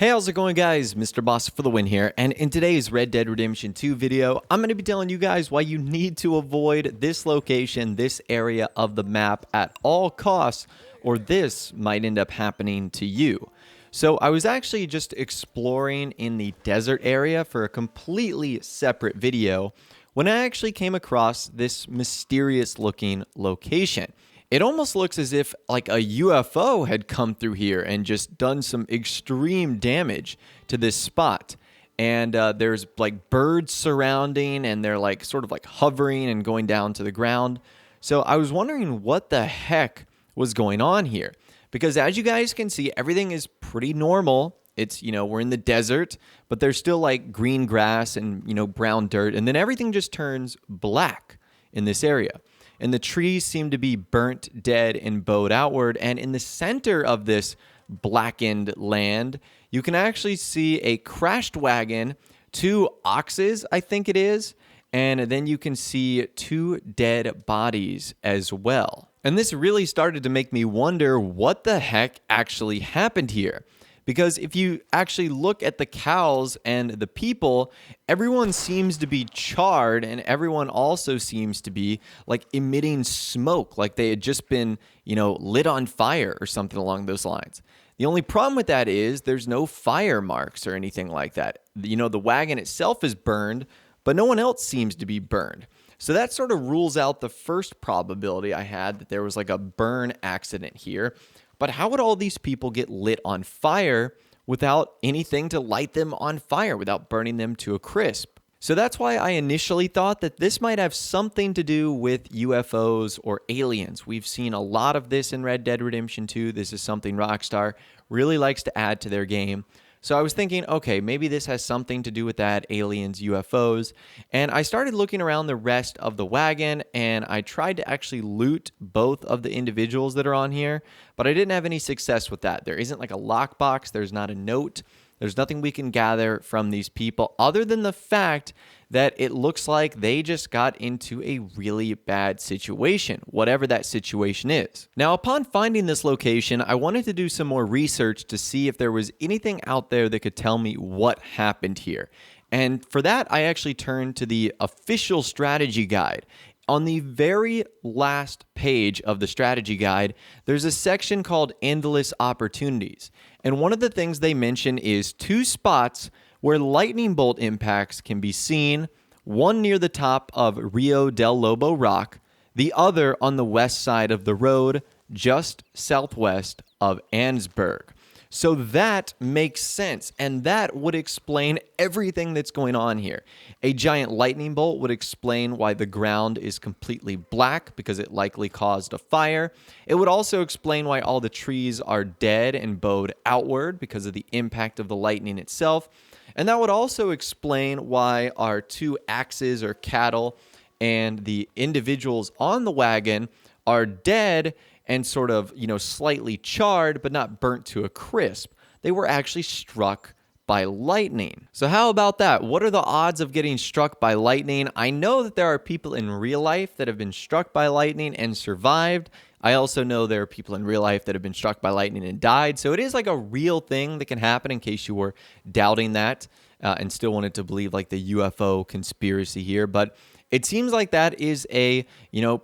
Hey, how's it going, guys? Mr. Boss for the win here, and in today's Red Dead Redemption 2 video, I'm going to be telling you guys why you need to avoid this location, this area of the map at all costs, or this might end up happening to you. So I was actually just exploring in the desert area for a completely separate video when I actually came across this mysterious looking location. It almost looks as if like a UFO had come through here and just done some extreme damage to this spot. And there's like birds surrounding and they're like sort of like hovering and going down to the ground. So I was wondering what the heck was going on here. Because as you guys can see, everything is pretty normal. It's, we're in the desert, but there's still like green grass and, brown dirt. And then everything just turns black in this area. And the trees seem to be burnt, dead, and bowed outward. And in the center of this blackened land, you can actually see a crashed wagon, 2 oxes, I think it is, and then you can see 2 dead bodies as well. And this really started to make me wonder what the heck actually happened here. Because if you actually look at the cows and the people, everyone seems to be charred and everyone also seems to be like emitting smoke, like they had just been, lit on fire or something along those lines. The only problem with that is there's no fire marks or anything like that. The wagon itself is burned, but no one else seems to be burned. So that sort of rules out the first probability I had that there was like a burn accident here. But how would all these people get lit on fire without anything to light them on fire, without burning them to a crisp? So that's why I initially thought that this might have something to do with UFOs or aliens. We've seen a lot of this in Red Dead Redemption 2. This is something Rockstar really likes to add to their game. So I was thinking, okay, maybe this has something to do with that, aliens, UFOs. And I started looking around the rest of the wagon, and I tried to actually loot both of the individuals that are on here, but I didn't have any success with that. There isn't like a lockbox. There's not a note. There's nothing we can gather from these people other than the fact that it looks like they just got into a really bad situation, whatever that situation is. Now, upon finding this location, I wanted to do some more research to see if there was anything out there that could tell me what happened here. And for that, I actually turned to the official strategy guide. On the very last page of the strategy guide, there's a section called Endless Opportunities. And one of the things they mention is 2 spots where lightning bolt impacts can be seen, one near the top of Rio del Lobo Rock, the other on the west side of the road, just southwest of Ansburg. So that makes sense, and that would explain everything that's going on here. A giant lightning bolt would explain why the ground is completely black, because it likely caused a fire. It would also explain why all the trees are dead and bowed outward because of the impact of the lightning itself. And that would also explain why our 2 axes or cattle and the individuals on the wagon are dead and sort of, slightly charred, but not burnt to a crisp. They were actually struck by lightning. So how about that? What are the odds of getting struck by lightning? I know that there are people in real life that have been struck by lightning and survived. I also know there are people in real life that have been struck by lightning and died. So it is like a real thing that can happen, in case you were doubting that and still wanted to believe like the UFO conspiracy here. But it seems like that is a,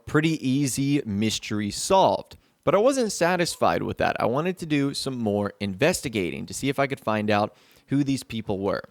pretty easy mystery solved. But I wasn't satisfied with that. I wanted to do some more investigating to see if I could find out who these people were.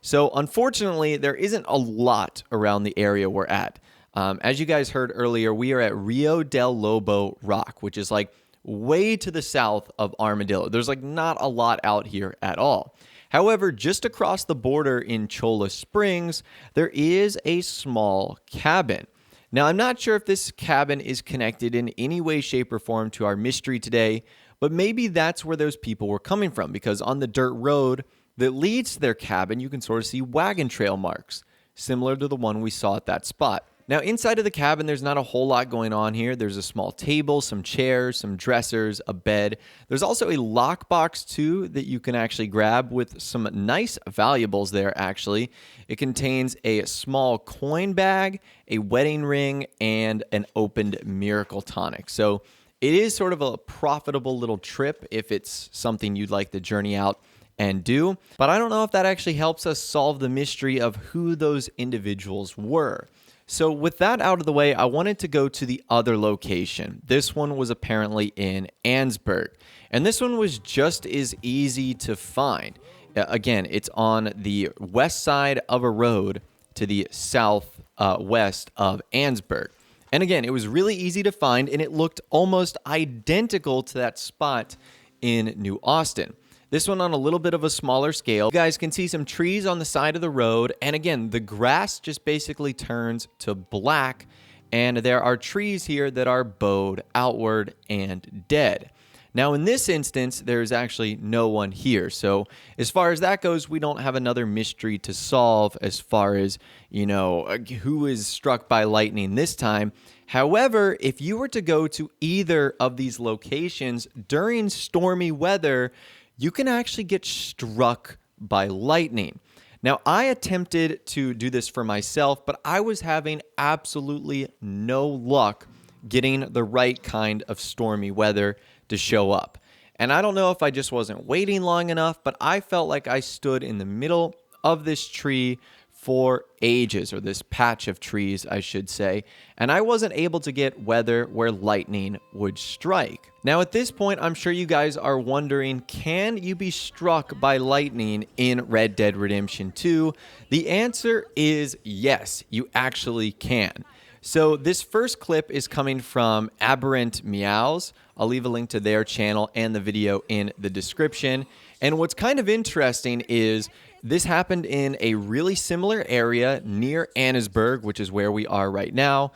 So unfortunately, there isn't a lot around the area we're at. As you guys heard earlier, we are at Rio del Lobo Rock, which is like way to the south of Armadillo. There's like not a lot out here at all. However, just across the border in Cholla Springs, there is a small cabin. Now, I'm not sure if this cabin is connected in any way, shape, or form to our mystery today, but maybe that's where those people were coming from, because on the dirt road that leads to their cabin, you can sort of see wagon trail marks, similar to the one we saw at that spot. Now, inside of the cabin, there's not a whole lot going on here. There's a small table, some chairs, some dressers, a bed. There's also a lockbox, too, that you can actually grab with some nice valuables there, actually. It contains a small coin bag, a wedding ring, and an opened miracle tonic. So it is sort of a profitable little trip if it's something you'd like to journey out and do. But I don't know if that actually helps us solve the mystery of who those individuals were. So with that out of the way, I wanted to go to the other location. This one was apparently in Annesburg, and this one was just as easy to find. Again, it's on the west side of a road to the southwest of Annesburg. And again, it was really easy to find, and it looked almost identical to that spot in New Austin. This one on a little bit of a smaller scale. You guys can see some trees on the side of the road. And again, the grass just basically turns to black. And there are trees here that are bowed outward and dead. Now, in this instance, there's actually no one here. So as far as that goes, we don't have another mystery to solve as far as, who is struck by lightning this time. However, if you were to go to either of these locations during stormy weather, you can actually get struck by lightning. Now, I attempted to do this for myself, but I was having absolutely no luck getting the right kind of stormy weather to show up. And I don't know if I just wasn't waiting long enough, but I felt like I stood in the middle of this tree for ages, or this patch of trees, I should say, and I wasn't able to get weather where lightning would strike. Now, at this point, I'm sure you guys are wondering, can you be struck by lightning in Red Dead Redemption 2? The answer is yes, you actually can. So this first clip is coming from Aberrant Meows. I'll leave a link to their channel and the video in the description. And what's kind of interesting is this happened in a really similar area near Annesburg, which is where we are right now.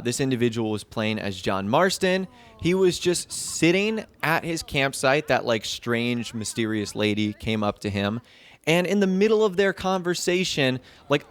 This individual was playing as John Marston. He was just sitting at his campsite. That strange, mysterious lady came up to him. And in the middle of their conversation,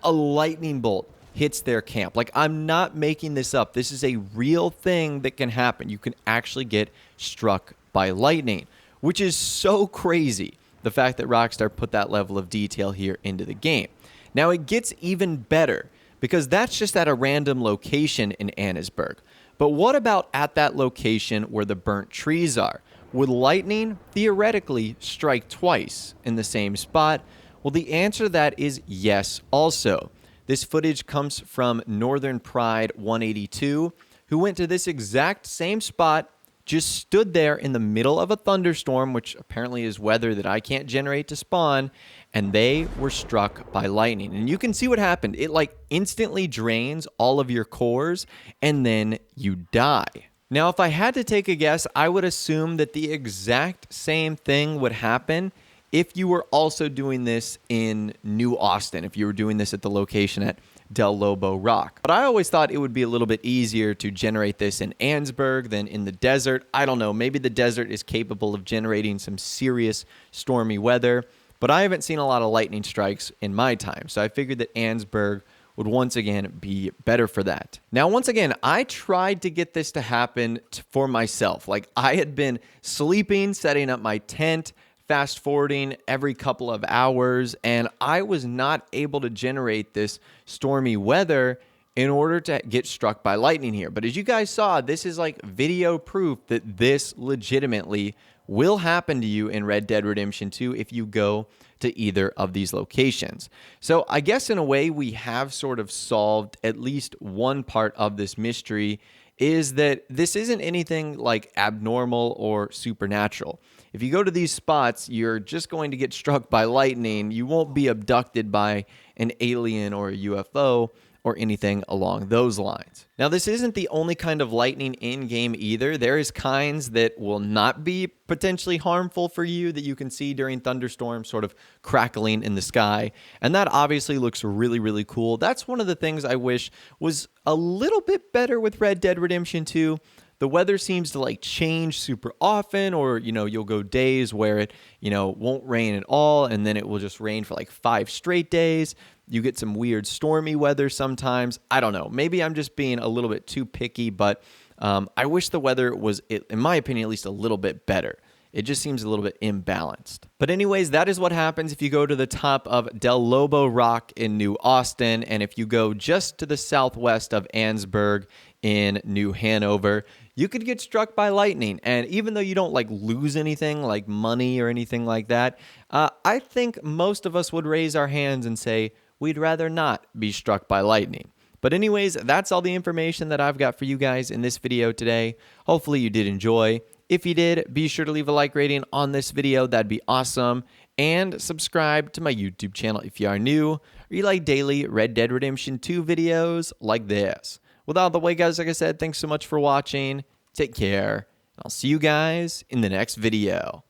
a lightning bolt hits their camp. I'm not making this up. This is a real thing that can happen. You can actually get struck by lightning, which is so crazy. The fact that Rockstar put that level of detail here into the game. Now, it gets even better because that's just at a random location in Annesburg. But what about at that location where the burnt trees are? Would lightning theoretically strike twice in the same spot? Well, the answer to that is yes also. This footage comes from Northern Pride 182, who went to this exact same spot, just stood there in the middle of a thunderstorm, which apparently is weather that I can't generate to spawn, and they were struck by lightning. And you can see what happened. It instantly drains all of your cores, and then you die. Now, if I had to take a guess, I would assume that the exact same thing would happen if you were also doing this in New Austin, if you were doing this at the location at Del Lobo Rock. But I always thought it would be a little bit easier to generate this in Annesburg than in the desert. I don't know, maybe the desert is capable of generating some serious stormy weather, but I haven't seen a lot of lightning strikes in my time, so I figured that Annesburg would once again be better for that. Now, once again, I tried to get this to happen for myself. I had been sleeping, setting up my tent, fast forwarding every couple of hours, and I was not able to generate this stormy weather in order to get struck by lightning here. But as you guys saw, this is video proof that this legitimately will happen to you in Red Dead Redemption 2 if you go to either of these locations. So I guess in a way we have sort of solved at least one part of this mystery, is that this isn't anything abnormal or supernatural. If you go to these spots, you're just going to get struck by lightning. You won't be abducted by an alien or a UFO or anything along those lines. Now, this isn't the only kind of lightning in-game either. There is kinds that will not be potentially harmful for you that you can see during thunderstorms sort of crackling in the sky. And that obviously looks really, really cool. That's one of the things I wish was a little bit better with Red Dead Redemption 2. The weather seems to change super often, or, you'll go days where it, won't rain at all, and then it will just rain for 5 straight days. You get some weird stormy weather sometimes. I don't know. Maybe I'm just being a little bit too picky, but I wish the weather was, in my opinion, at least a little bit better. It just seems a little bit imbalanced. But anyways, that is what happens if you go to the top of Del Lobo Rock in New Austin, and if you go just to the southwest of Annesburg in New Hanover, you could get struck by lightning. And even though you don't like lose anything like money or anything like that, I think most of us would raise our hands and say we'd rather not be struck by lightning. But anyways, that's all the information that I've got for you guys in this video today. Hopefully you did enjoy. If you did, be sure to leave a like rating on this video. That'd be awesome. And subscribe to my YouTube channel if you are new or you like daily Red Dead Redemption 2 videos like this. With all the way, guys, like I said, thanks so much for watching. Take care. I'll see you guys in the next video.